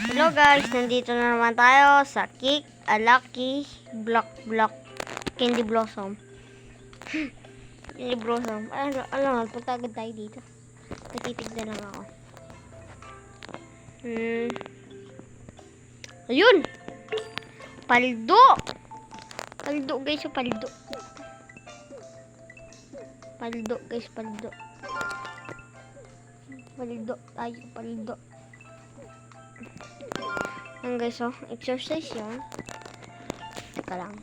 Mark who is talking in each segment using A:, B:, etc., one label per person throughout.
A: Hello guys, nandito na naman tayo sa Cake a Lucky Block Candy Blossom. Candy Blossom. Alam nga, punta agad tayo dito. Natitignan lang ako. Ayun! Paldo! Paldo guys, paldo. Paldo guys, paldo. Paldo, tayo, paldo. Yan guys, oh. Exercise yun. Teka lang.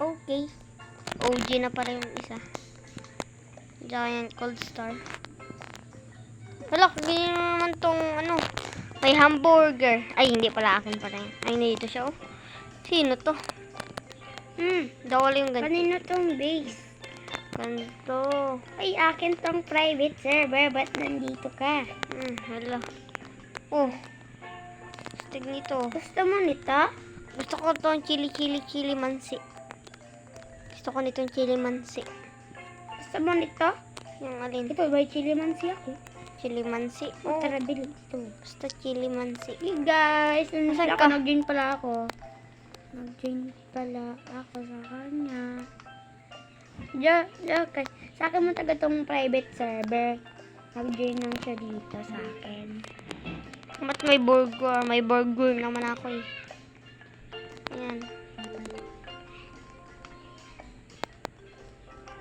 A: Okay. OG na para yung isa. Giant Cold Star. Wala, ganyan naman tong ano. May hamburger. Ay, hindi pala akin pa rin. Ay, nandito siya, oh. Sino to? Dawal yung ganito.
B: Kanino tong base?
A: Ganito.
B: Ay, akin tong private server. Ba't nandito ka?
A: Hala. Oh. Stig nito.
B: Gusto mo nito?
A: Gusto ko itong chili mansi. Gusto ko nitong chili mansi.
B: Gusto mo nito?
A: Yung alin?
B: Ito, may chili mansi ako.
A: Chili mansi. Oh.
B: Tara, bilhin ito.
A: Basta chili mansi.
B: Hey guys,
A: Nasaan
B: ako,
A: ka?
B: nag-join pala ako. Nag-join pala ako sa kanya. Okay. Sa akin mo taga tong private server. Nag-join lang siya dito sa akin.
A: Ba't may burger? May burger naman ako eh. Ayan.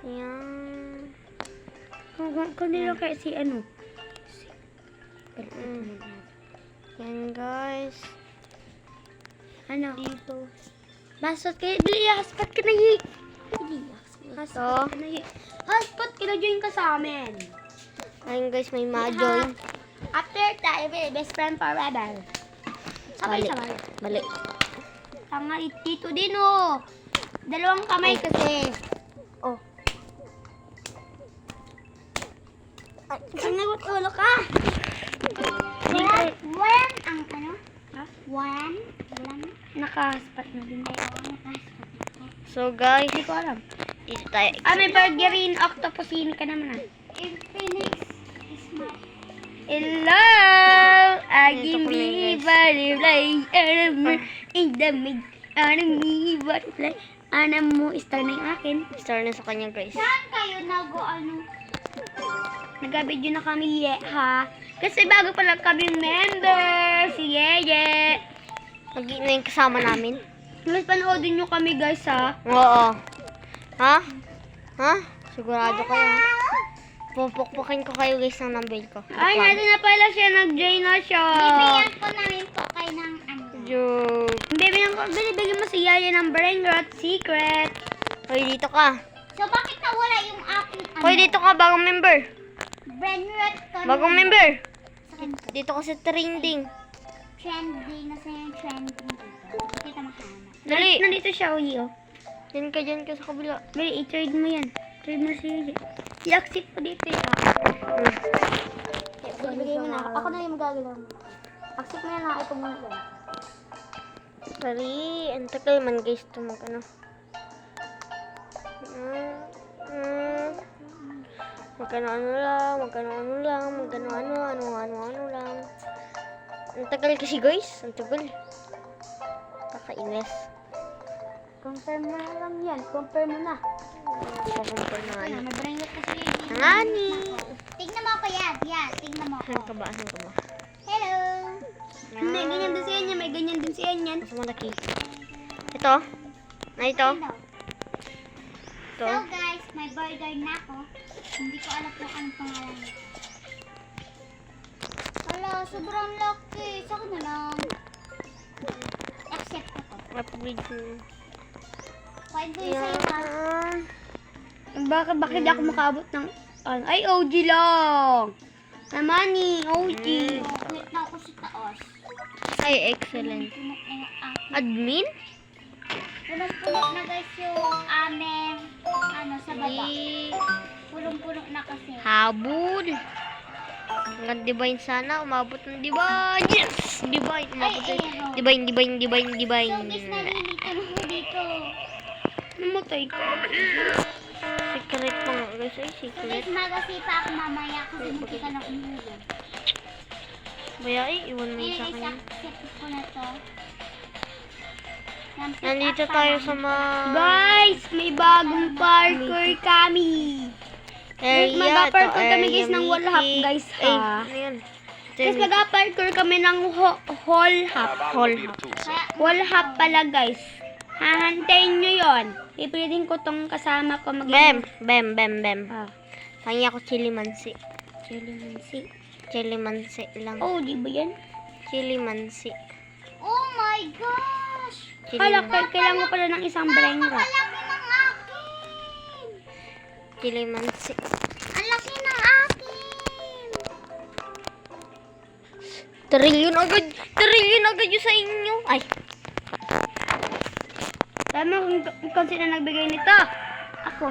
A: Ayan.
B: Kung nila kaya si ano?
A: Ayan guys.
B: Ano?
A: Dito.
B: Basot kayo. Dili, hotspot ka na yi. Hotspot ka na yi. Hotspot ka na join ka sa amin.
A: Ayan guys, may ma-join.
B: After tayo, best friend forever. Sabay-sabay.
A: Mali.
B: Tanga, dito din oh. Dalawang kamay kasi.
A: Oh.
B: Ay, sinagot ulo ka. One ang ano? Ha? One? Naka-hotspot na din.
A: So guys,
B: Hindi ko alam.
A: dito tayo.
B: May burgerin, octopusini ka naman ah. Infinix is my... Hello! I can be butterfly. In the mid. Me butterfly. Mo, star na yung akin.
A: Star na sa kanya guys.
B: Saan kayo nag-video na kami, ha? Kasi bago pa lang kami member. Si Yeye.
A: Lagi na yung kasama namin.
B: Mas panoodin nyo kami, guys, ha?
A: Oo. Ha? Ha? Sigurado kayo. Pupukpukin ko kayo guys ng number ko.
B: Ay, natin na pala siya. Nag-join na siya.
C: Bibigyan ko na rin po kayo ng ano.
A: Joke.
B: Bibigyan mo si Yaya ng brain rot secret.
A: Hoy, dito ka.
C: So, bakit nawala yung aking ano?
A: Hoy, dito ka. Bagong member.
C: Brand red ko.
A: Bagong member.
C: Sakit ko.
A: Dito ka sa trending.
C: Trending. Nasa yung trending dito. Kita mahanap.
A: Dali.
B: Nandito siya, Uyi, oh.
A: Diyan ka sa kabila.
B: Dali, i-trade mo yan. Trade mo si Yaya. I-accept ko dito, eh.
C: Bigay mo na. Ako na yung magagalaw mo. Accept mo yan na. Ito muna doon.
A: Sorry. Ang tagal man guys ito mag ano. Magkano ano lang. Ang tagal kasi guys. Ang tagal. Kakainis.
B: Confirm mo na lang yan. Confirm mo na.
A: Pakumpar na
C: Ano,
A: ano.
C: may brand red kasi.
A: Ngani.
C: Tignan mo ako yan. Yan. Tignan mo
A: Saan
C: ako.
A: ka ba? Saan ka ba?
C: Hello.
B: Hindi, ganyan din siya niya. May ganyan din siya niyan.
A: Mas malaki. Ito. Na ito.
C: Hello.
A: Ito.
C: So guys, may burger na ako. Hindi ko alam kung anong pangalan niya. Wala, sobrang laki. Sa akin na lang. Accept ko to. Kahit ko yung sa'yo ha.
B: Bakit ako makaabot ng... Ay, OG lang. Namani, OG.
C: Wait na ako sa taas.
A: Ay, excellent.
C: Puno na yung aking.
A: Admin?
C: Punong-puno na guys yung aming ano sa baba. Pulong-puno na kasi.
A: Habol. Hanggang divine sana. Umabot ng divine. Yes! Divine. Umabot
C: Ay,
A: ng
C: ayun,
A: divine.
C: So guys, nalilito na ako dito.
B: Namatay ka.
A: Secret pa nga guys. Ay,
C: So
A: secret.
C: guys, magasipa ako mamaya kasi hindi ka na umuwi.
A: Baya iwan mo yun sa
C: Ngayon
A: akin.
C: guys, set ko na to. Yan, pick
A: Nandito
C: up pa
A: tayo
C: lang.
A: sa
B: Guys, may bagong parkour kami.
A: area.
B: mag-parkour
A: to
B: kami, guys,
A: area
B: ng wall hop,
A: meeting.
B: guys,
A: Ay,
B: ha?
A: ano yun?
B: Guys, mag-parkour kami ng hall hop.
A: Hall hop.
C: Kaya,
B: Wall hop pala, guys. Hahantayin nyo yon. Ipiling ko tong kasama ko
A: Bem, bem, bem, bem.
B: Ah,
A: Tangi ako chili mansi.
B: chili mansi.
A: Chili mansi lang.
B: Oh, di ba yan?
A: Chili mansi.
C: oh my gosh!
A: Chili
B: Kala
A: man-
B: ko, kailangan ko pala ng isang brenga.
C: Laki ng akin!
A: Chili mansi.
C: Ang laki ng akin!
A: Trillion agad. Trillion agad yung sa inyo. Ay,
B: Tama kung sino nagbigay nito. Ako.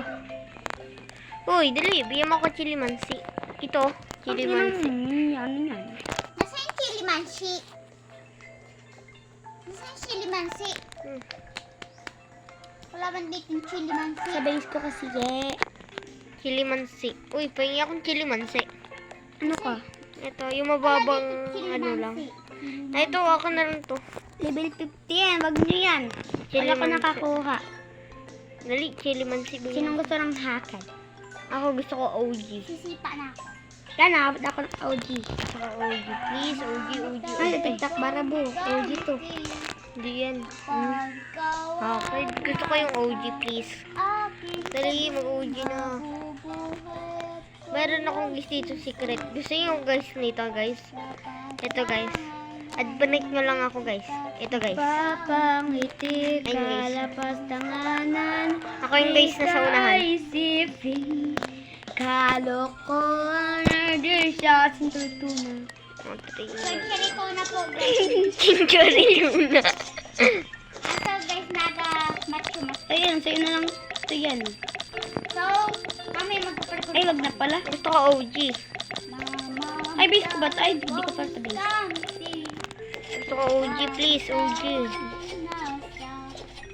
A: uy, dali. Bigyan mo ako chili mansi. Ito, chili mansi.
B: Ano yan?
C: Nasaan yung chili mansi? Nasaan yung chili mansi?
A: Hmm.
C: Wala man dito yung chili mansi.
B: Sa base ko kasi,
A: Chili mansi. Uy, pahingi akong chili mansi.
B: ano ka?
A: Ito, yung mababang ano lang. Ay, ito, ako na lang to.
B: Level 50 yan. Wag nyo yan.
A: Chili
B: Wala ko
A: mansi.
B: nakakuha.
A: Dali, chili mansi. Bigyan
B: Sinong
A: mo.
B: gusto ng hackad?
A: Ako gusto ko OG.
C: Sisipa na ako.
B: Yan na, ako ng OG.
A: Gusto ko OG. Please, OG, OG,
B: Ay,
A: OG.
B: tiktak barabo. OG to.
A: Hindi yan.
C: Pagkaw
A: Okay, gusto ko yung OG, please.
C: aking
A: Dali, mag-OG na.
C: bubuhat.
A: Meron akong guys dito secret. Gusto niyo guys nito, guys? Ito, guys. Adbanik nyo lang ako, guys. Ito, guys.
B: Papangiti
A: Ayun, guys.
B: kalapas tanganan.
A: Ako yung guys na sa unahan.
B: Isipin, kalokohan na di sa ating tutunan.
A: Oh, three.
C: Century ko na po guys.
A: Century Luna.
C: So guys, naga-match.
B: Ayun, sa'yo na lang. Ito yan.
C: So, kami magpaparkour.
B: Ay, wag na pala.
A: Gusto ko OG.
C: Mama.
B: Ay, base ko ba? Ay, hindi ko pala sa base.
A: Gusto ko OG, please. OG.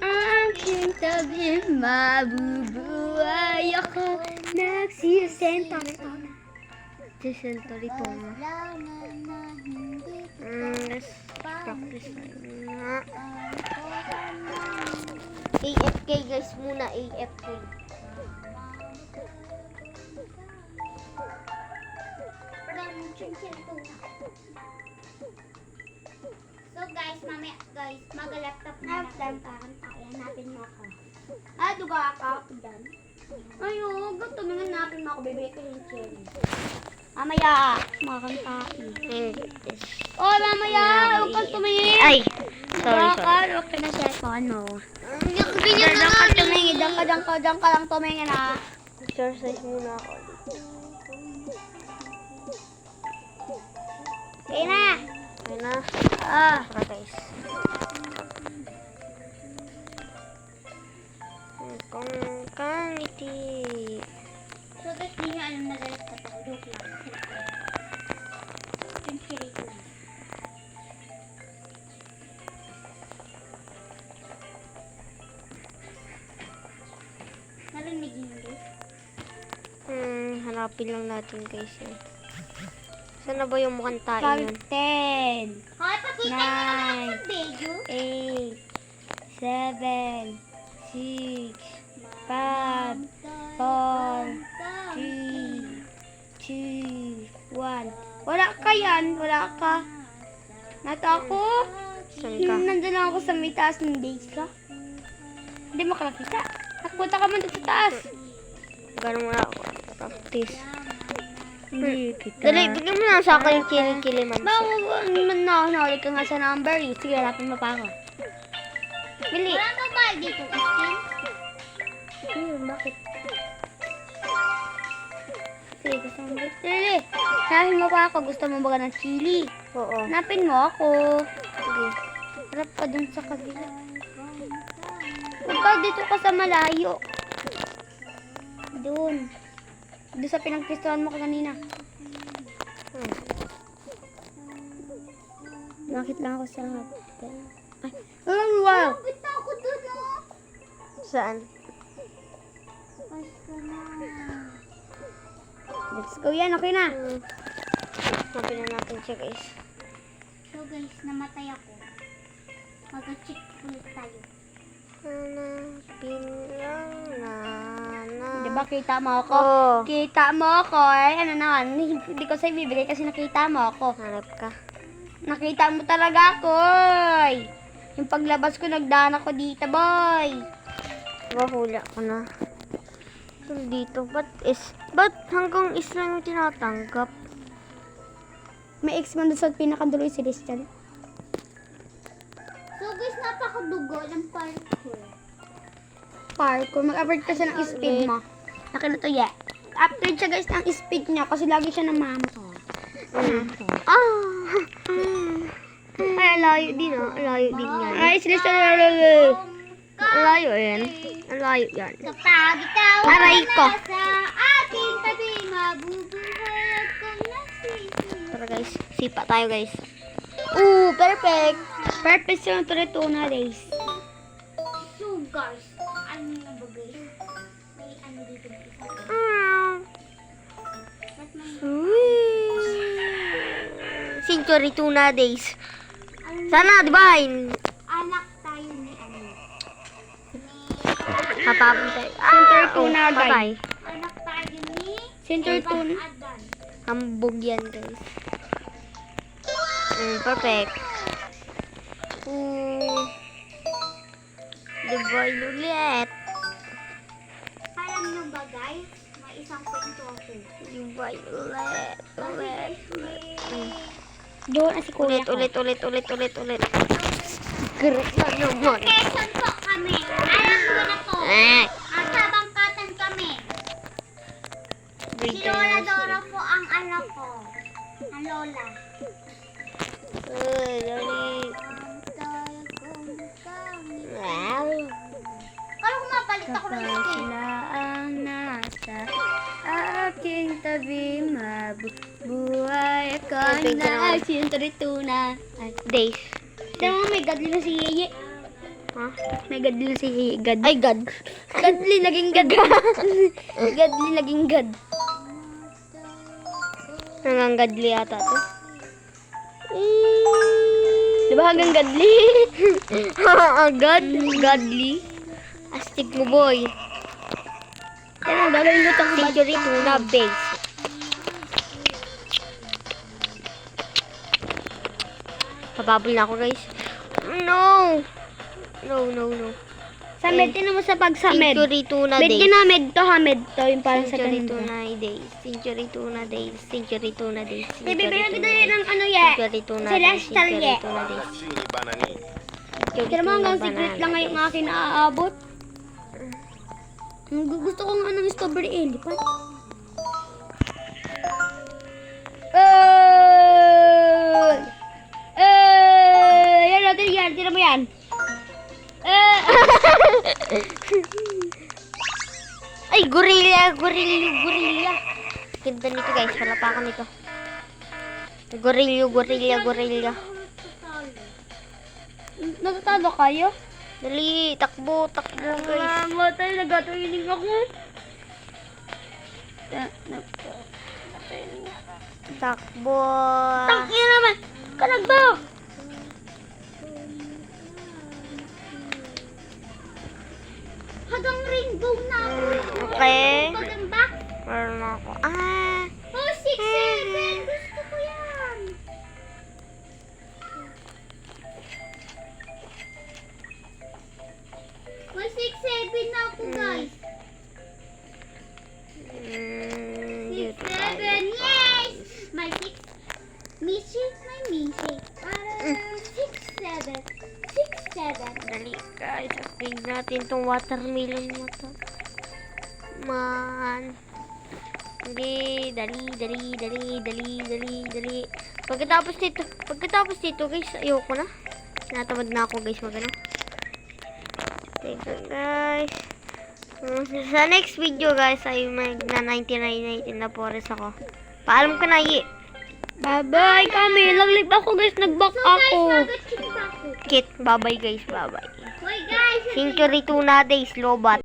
B: Aking tabi, mabubuhay ako. Nagsisenta.
A: Century to na. Let's practice na. AFK guys muna. AFK.
C: So guys, mamaya guys, mag-laptop na natin. Hanapin mo ako.
B: Ah, duga ka. Dyan. Ay, oo. Tumingin natin ako. Bibili ko yung cherry. Mamaya. Makantain.
A: English.
B: Oh, mamaya. Huwag kang tumingin.
A: Ay! Sorry, sorry.
B: Baka, huwag ka na cellphone mo.
A: Ganyan
B: Diyan ka tumingin. Diyan ka lang tumingin ha.
A: Exercise muna ako.
B: Okay na.
A: Okay na.
B: Ah.
A: Tara guys. Kung kangiti.
C: So guys, hindi nyo alam na galit ka to. Joke lang. Century ko lang. Narinig nyo guys?
A: Hanapin lang natin guys yun. Saan na ba yung mukhang tayo yun?
B: 10,
C: Hoy, pakita nyo naman yung video.
B: 8, 7, 6, 5, 4, 3, 2, 1. Wala ka yan. Wala ka. Nato ako.
A: Saan ka?
B: Nandun lang ako sa may taas ng base ka. Hindi mo makakita. Nakapunta ka man doon sa taas.
A: Ganun muna ako. Practice.
B: Hindi kita.
A: Dali, bigyan mo na sa akin yung chili man.
B: Bakit nahuli ka nga sa number eh. Sige, hanapin mo pa ako. Bili.
C: Wala ka ba dito, Christine?
B: Bakit? Sige, gusto mo ba? Sige, hanapin mo pa ako. Gusto mo ba ng chili?
A: Oo.
B: Hanapin mo ako.
A: Sige.
B: Harap ka dun sa kabila. Huwag ka dito ka sa malayo. Doon. Doon sa pinagpistuhan mo ka kanina. Bakit lang ako sa ay, oh, wow!
C: Bakit ako dun, oh?
A: Saan?
C: Ay, ka na.
B: Let's go yan, okay na.
A: Hanapin na natin siya guys.
C: So guys, namatay ako. Mag-check ulit tayo.
A: Hanapin lang na.
B: Diba kita mo ako?
A: Oo.
B: Kita mo ako eh. Ano naman, hindi ko sa'yo bibigay kasi nakita mo ako.
A: Hanap ka.
B: Nakita mo talaga ako eh. Yung paglabas ko, nagdaan ako dito, boy.
A: Hula ko na. Dito, ba't hanggang is lang yung tinatanggap?
B: May ex man doon sa pinakadulo yung Celestial.
C: So guys, napakadugo ng parkour.
B: Parkour, mag-upgrade ka siya ng speed mo. Laki na to, yeah. Upgrade siya guys ng speed niya kasi lagi siya namamatay.
A: Ay, layo din ah. Layo din yan.
B: Ay, Celestial.
A: Layo yan. Layo yan.
C: Kapag ikaw
A: Aray ko.
C: sa ating tabi, mabubuhay akong nagsisisi.
A: Tara guys, sipa tayo guys. Ooh, perfect.
B: Purpose yung Turetuna days.
C: So guys, ano na ba guys? May ano dito na isa. Ba't may
A: Century Tuna Days.
C: ano,
A: Sana, di ba?
C: anak tayo ni ano?
A: Hapapon tayo.
B: Century Tuna guys.
A: Patay.
C: Anak tayo ni
B: Century
C: Evan
B: Tuna.
C: Adan.
A: Hambog yan guys. Perfect. Divide ulit.
C: Alam nyo ba guys, may isang kwento ako.
A: Divide ulit. Ulit.
B: Doon si kuya ko.
A: Ulit. Great na naman.
C: Quezon po kami. Alam ko na to. At sa bangkatan kami. Si Lola Dora po ang anak ko. Ang lola.
A: Dali.
C: Kala ko mapalit ako ng
B: Kapag
C: skin.
B: sila ang nasa aking tabi, mabubuhay ako
A: Perfect
B: na
A: naman.
B: Century Tuna.
A: Days.
B: Tignan mo, may godly na si Yeye.
A: Ha?
B: May godly na si Yeye. God.
A: Ay, God.
B: Godly naging god. Godly naging god.
A: Nangangadli ata to.
B: Diba hanggang godly?
A: God? Godly? Astig mo, boy.
B: Yan ang gagawin ko itong
A: Century Tuna Base. Pababol na ako, guys. No! No.
B: Sa med, tinan mo sa pag-sa-med.
A: Century Tuna
B: Med
A: Days.
B: yun na, med to ha, med to. Yung parang sa
A: Century
B: kanila.
A: Tuna Days. Century Tuna Days. Century Tuna Days.
B: Bibigyan kita yun ng ano ye.
A: Century Tuna Days.
B: Celestial ye.
A: Century Tuna Days. Century
B: Kaya mo hanggang
A: Tuna
B: secret
A: Banana
B: lang ngayon
A: Days.
B: akin naaabot. Gusto ko ng anong strawberry elephant. Yan natin yan. Tira mo yan.
A: Ay, gorilla. Ganda nito, guys. Wala pa ako nito. Gorilla.
B: Natatalo kayo?
A: Dali, takbo, guys.
B: Matay, nagatulinig ako.
A: Takbo.
B: Tangina naman! Kalagbo!
C: Hanggang rainbow na ako.
A: Okay.
C: Maganda.
A: Meron ako.
C: Oh, 6-7. Gusto ko yan. May 6-7 na ako, guys. 6-7. Yes! May 6. Missy. May Missy. 6-7. 6-7.
A: Dali, guys. Upgrade natin tong watermelon mo to. Man. Dali. Pagkatapos nito, guys, ayoko na. Natamad na ako, guys, magano. Teka, guys. Sa next video, guys, ay na 99 na forest ako. Paalam ka na, Yi.
B: Bye-bye kami. Laglig ako guys. Nag-back ako.
C: Mag-check ako.
A: Kit, bye-bye, guys, bye-bye.
C: Hoy, guys.
A: Century Tuna Days, Lobat.